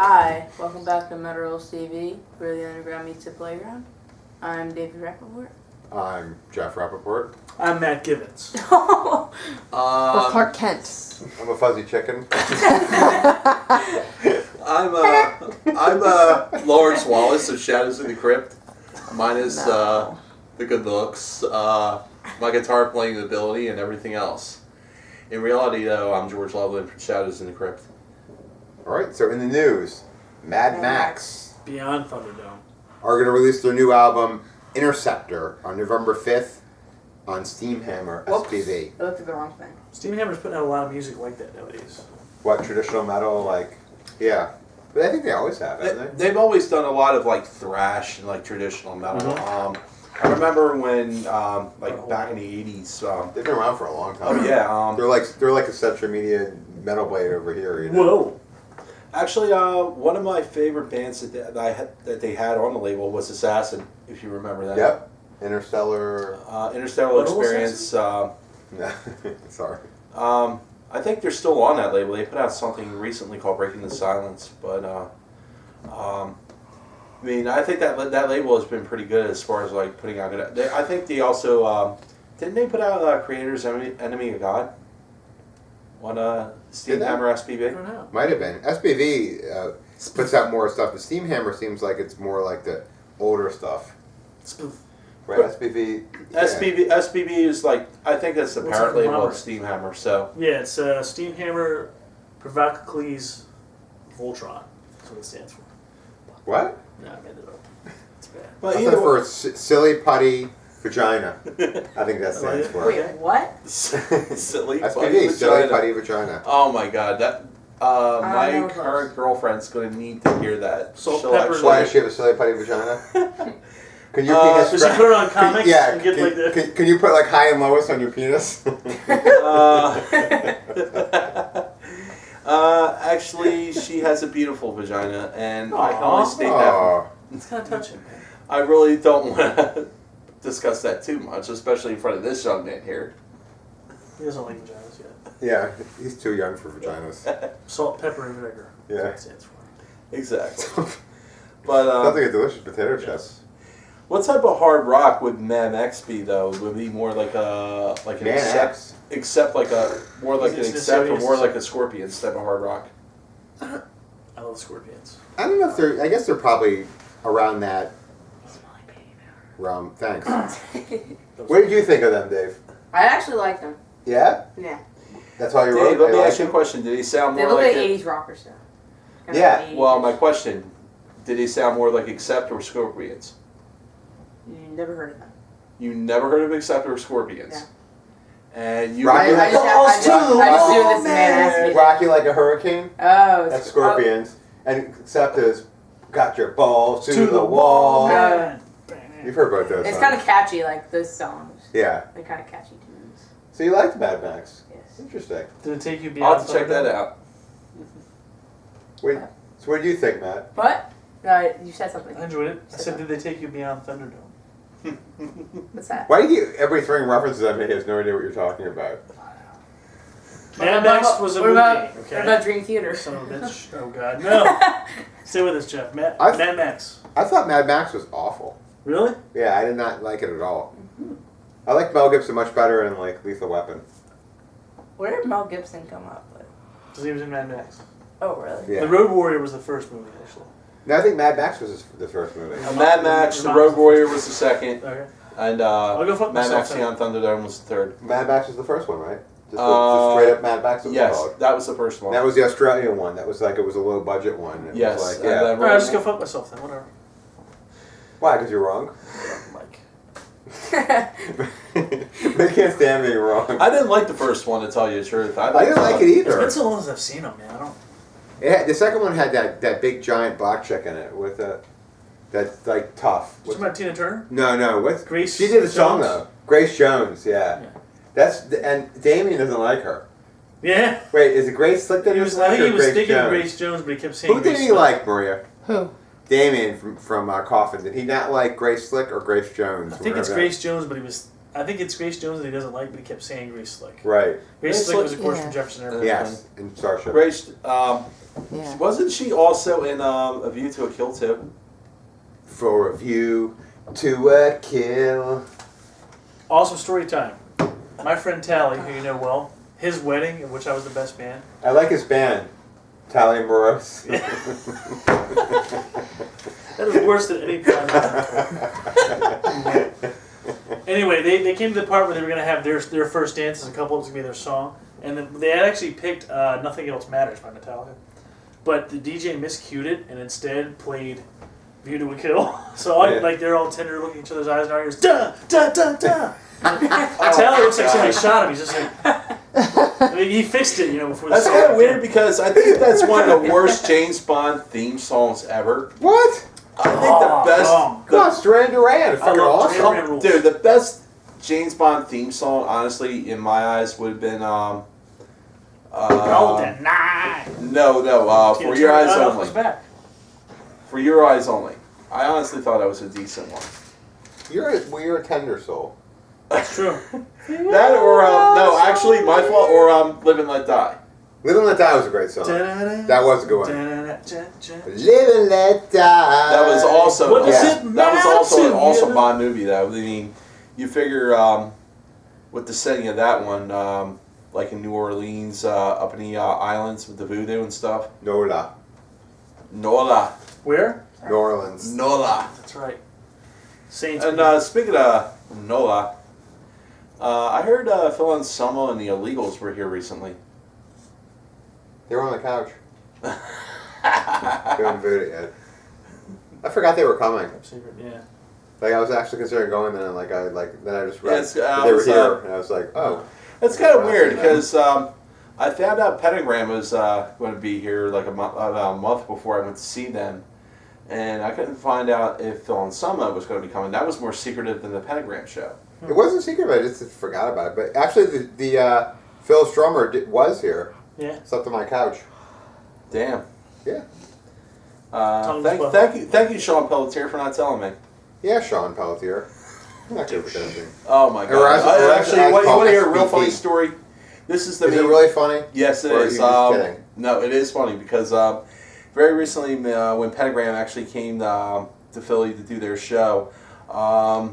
Hi, welcome back to Metal TV, where the underground meets the playground. I'm David Rappaport. I'm Jeff Rappaport. I'm Matt Givens. Or Clark Kent. I'm a fuzzy chicken. I'm Lawrence Wallace of Shadows in the Crypt, minus the good looks, my guitar playing ability, and everything else. In reality, though, I'm George Loveland from Shadows in the Crypt. Alright, so in the news, MAXX Beyond Thunderdome are going to release their new album, Interceptor, on November 5th on Steamhammer SPV. I looked at the wrong thing. Steam Hammer's putting out a lot of music like that nowadays. What, traditional metal? Yeah. But I think they always have, haven't they? They've always done a lot of tradition and traditional metal. I remember when back in the 80s. They've been around for a long time. Oh yeah. They're like a Central Media metal blade over here. You know? Whoa. Actually, one of my favorite bands that they had on the label was Assassin, if you remember that. Yep. Interstellar Experience. Sorry. I think they're still on that label. They put out something recently called Breaking the Silence, but I think that label has been pretty good as far as putting out good. I think they also didn't they put out Creator's Enemy of God on Steamhammer SPV? I don't know. Might have been. SPV puts out more stuff. The Steamhammer seems like it's more like the older stuff. Right, SPV. Yeah. SPV is I think that's the parent label of Steamhammer. So yeah, it's Steamhammer Provocacles Voltron. That's what it stands for. What? No, I made it up. It's bad. but I thought for silly putty vagina. I think that stands for. Wait, what? silly SPV, silly putty vagina. Oh my god, that my never current girlfriend's gonna need to hear that. Salt, She'll pepper, actually- Why does she have a silly putty vagina? Can your Does penis? she put it on comics? Yeah. And get Can you put high and lowest on your penis? Actually, she has a beautiful vagina, and I can Aw. only state that. Oh, It's kind of touching, man. I really don't want to discuss that too much, especially in front of this young man here. He doesn't like vaginas yet. yeah. He's too young for vaginas. Salt, pepper, and vinegar. Yeah. That's what it stands for. Exactly. But Sounds like a delicious potato chip. Yes. what type of hard rock would MAXX be though? Would it be more like an MAXX. Accept more like an Is it Accept or serious? more like a Scorpions type of hard rock? I love Scorpions. I don't know if they're. I guess they're probably around that realm. Thanks. What did you think of them, Dave? I actually like them. Yeah. Yeah. That's all you Dave, wrote. let me They ask you a like question. Did he sound They more look like like 80s rockers, though. Kind of Yeah, 80s. Well, my question: did he sound more like Accept or Scorpions? You never heard of them. You never heard of Accept or Scorpions? Yeah. And you. Right. I just do this man asked me. Rocky like a hurricane. Oh, That's Scorpions. And Accept is got your balls to the wall. Man. You've heard about those. It's songs. kind of catchy, like those songs. Yeah. They're kind of catchy tunes. So you liked Mad Max? Yes. Interesting. Did it take you I'll beyond have to check that out. Wait. So what do you think, Matt? What? You said something. I enjoyed it. I said, did they take you beyond Thunderdome? What's that? Why do you everybody throwing references at me has no idea what you're talking about? Mad Max was a movie. Okay. What about Dream Theater? Son of a bitch. Oh god, no. Stay with us, Jeff. Mad Max. I thought Mad Max was awful. Really? Yeah, I did not like it at all. I like Mel Gibson much better in Lethal Weapon. Where did Mel Gibson come up with? Because he was in Mad Max. Oh, really? Yeah. The Road Warrior was the first movie, actually. No, I think Mad Max was the first movie. Mad Max, The Road Warrior was the second, Okay. and I'll go fuck Mad myself Max Beyond Thunderdome was the third. Mad Max was the first one, right? Just straight up Mad Max was Yes, called. that was the first one. That was the Australian one. That was it was a low budget one. It Yes. was and yeah. then Alright, I'll just go fuck myself then, whatever. Why? Because you're wrong. Mike. They can't stand being wrong. I didn't like the first one, to tell you the truth. I didn't like it It's either. been so long since I've seen them, man. I don't... The second one had that big giant black chick in it with that's like tough. Talking about Tina Turner? No. What? Grace She did a song Jones? though. Grace Jones. Yeah. And Damien doesn't like her. Yeah. Wait, is it Grace Slick that He he was, like I think he or was Grace thinking Jones? Grace Jones, but he kept saying Who did Grace he Slick. like, Maria? Who? Damien from Coffin. Did he not like Grace Slick or Grace Jones? I think it's Whatever. Grace Jones, but he was I think it's Grace Jones that he doesn't like, but he kept saying Grace Slick. Right. Grace Slick was, of course, Yeah. from Jefferson Airplane. Yes, in Starship. Grace, Yeah. wasn't she also in A View to a Kill too? For a view to a kill. Awesome story time. My friend Tally, who you know well, his wedding, in which I was the best man. I like his band. Tally Morose. That is worse than any plan. Anyway, they came to the part where they were going to have their first dance as a couple. It was going to be their song. And then they had actually picked Nothing Else Matters by Metallica. But the DJ miscued it and instead played View to a Kill. So they're all tender looking at each other's eyes and our ears. Duh, duh, duh, duh. Tally looks like somebody shot him. He's just like... I mean, he fixed it, before the That's song. kind of weird because I think that's one of the worst James Bond theme songs ever. What? I think the best... Come on, Duran Duran. It's I fucking love awesome. Duran Duran rules. Dude, the best James Bond theme song, honestly, in my eyes, would have been Golden Night. No, For Your Eyes Only. Back. For Your Eyes Only. I honestly thought that was a decent one. You're a tender soul. That's true. That or no, actually, my fault. Or Live and Let Die. Live and Let Die was a great song. That was a good one. Live Live and Let Die. That was also What does Yeah. it that was also an matter? awesome Bond movie. Though I mean, you figure with the setting of that one, like in New Orleans, up in the islands with the voodoo and stuff. Nola. Nola, Where? New Orleans. Nola. That's right. Saints. And speaking of Nola, I heard Phil Anselmo and the Illegals were here recently. They were on the couch. They haven't voted yet. I forgot they were coming. Secret, yeah. Like I was actually considering going, then then I just read Yes, that they were here, and I was like, oh. It's kind of Wow, weird so because I found out Pentagram was going to be here like about a month before I went to see them, and I couldn't find out if Phil Anselmo was going to be coming. That was more secretive than the Pentagram show. It wasn't secret, but I just forgot about it. But actually, the Phil Strummer was here. Yeah. Slept on my couch. Damn. Yeah. Thank you, Sean Pelletier, for not telling me. Yeah, Sean Pelletier. I'm not good for anything. Oh my god! Actually, you want to hear a real funny story? This is the. Is it really funny? Yes, it Or is. Are you just kidding? No, it is funny because very recently, when Pentagram actually came to Philly to do their show, I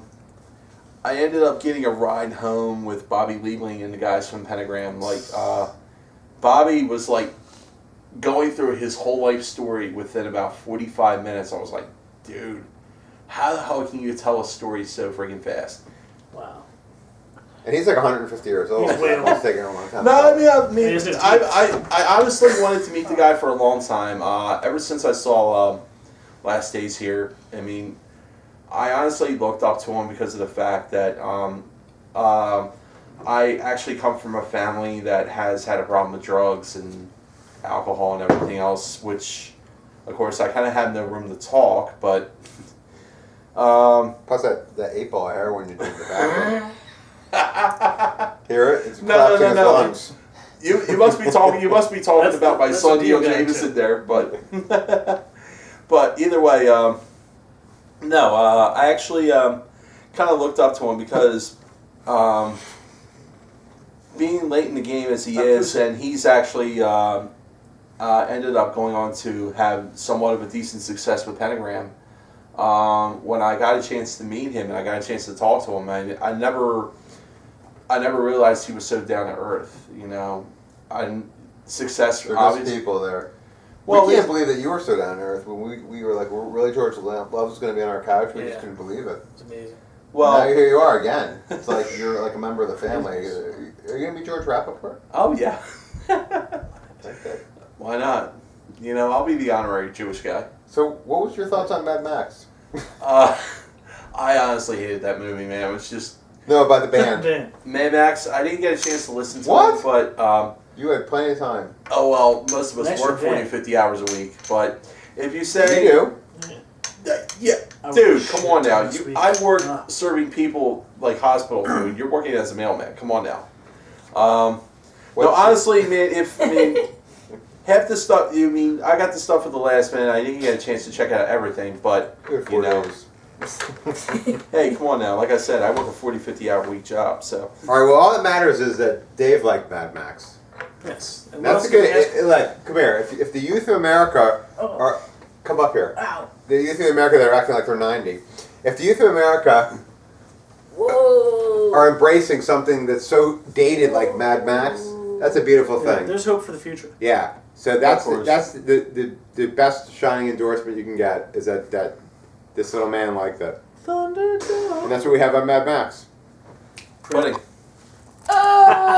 ended up getting a ride home with Bobby Liebling and the guys from Pentagram. Like, Bobby was like going through his whole life story within about 45 minutes. I was like, dude, how the hell can you tell a story so freaking fast? Wow. And he's like 150 years old. He's way So it's taking a long time. No, I mean, He isn't I honestly wanted to meet the guy for a long time. Ever since I saw Last Days Here, I mean, I honestly looked up to him because of the fact that I actually come from a family that has had a problem with drugs and alcohol and everything else, which, of course, I kind of had no room to talk, but... Plus that 8-ball heroin you drink in the bathroom. Hear it? It's No. collapsing his lungs. You must be talking. You must be talking That's about my that's son a deal Neil guy, Jameson too. there, but but either way, no. I actually kind of looked up to him because being late in the game as he is, and he's actually ended up going on to have somewhat of a decent success with Pentagram. When I got a chance to meet him and I got a chance to talk to him, I never realized he was so down to earth. Success. There are Obviously, just people there. Well, We can't believe that you were so down to earth. When we were like, really, George Love was going to be on our couch. We just Yeah. couldn't believe it. It's amazing. well, Now here you are again. It's like you're like a member of the family. Are you going to be George Rappaport? oh yeah. Okay. Why not? I'll be the honorary Jewish guy. So, what was your thoughts on Mad Max? I honestly hated that movie, man. It was just No, by the band. Dan. Mad Max. I didn't get a chance to listen to What? it, but You had plenty of time. oh well, most of us Nice work for 40, Dan. 50 hours a week. But if you say, You do. yeah, I dude, work come on now. this week. I work Ah. serving people like hospital food. You're working as a mailman. Come on now. No, What's- honestly, man. Half the stuff. I got the stuff at the last minute. I didn't get a chance to check out everything, but You had 4 you know. days. Hey, come on now. Like I said, I work a 40, 50-hour week job, so. All right. Well, all that matters is that Dave liked Mad Max. Yes. And what That's else good. can we ask? Like, come here. If the youth of America Oh. are, come up here. Ow. The youth of America that are acting like they're 90. If the youth of America Whoa. are embracing something that's so dated like Mad Max, that's a beautiful thing. There's hope for the future. Yeah. So that's Of course. that's the best shining endorsement you can get is that this little man liked that, and Thunderdome. that's what we have on Mad Max. Buddy,